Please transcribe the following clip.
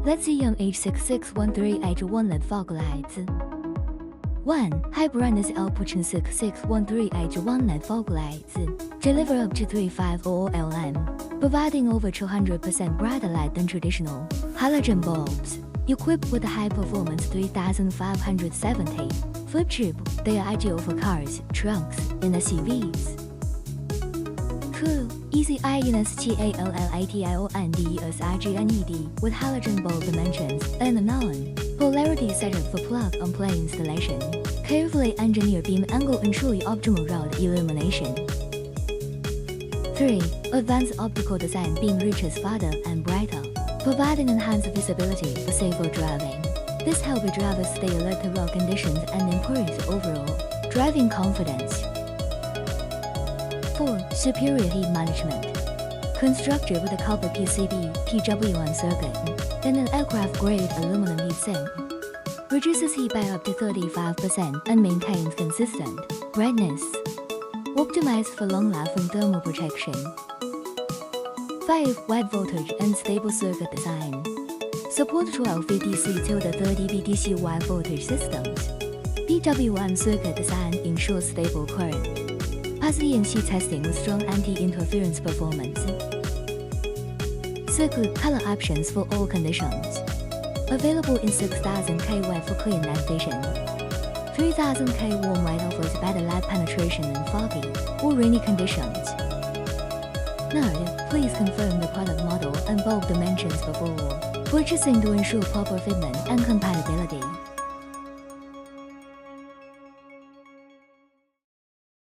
Let's see CMH6613 H1 LED Fog Lights. 1. High brightness output 6613 H1 LED Fog Lights deliver up to 350 LM, providing over 200% brighter light than traditional halogen bulbs. Equipped with a high-performance 3570 flip chip, they are ideal for cars, trucks, and SUVs. 2. Easy InstallationDesigned with halogen bulb dimensions and a non-polarity setup for plug-and-play installation. Carefully engineered beam angle ensure optimal road illumination. 3. Advanced optical design beam reaches farther and brighter, providing enhanced visibility for safer driving. This helps drivers stay alert to road conditions and improves overall driving confidence. 4. Superior heat management. Constructed with a copper PCB PW1 circuit and an aircraft-grade aluminum heatsink, reduces heat by up to 35% and maintains consistent brightness. Optimized for long-lasting thermal protection. 5. Wide voltage and stable circuit design. Support 12V DC to the 30V DC wide voltage systems. PW1 circuit design ensures stable current. Pass ENC testing with strong anti-interference performance. Circuit color options for all conditions. Available in 6000K white for clean night vision. 3000K warm white offers better light penetration in foggy or rainy conditions. Note, please confirm the product model and bulb dimensions before purchasing to ensure proper fitment and compatibility.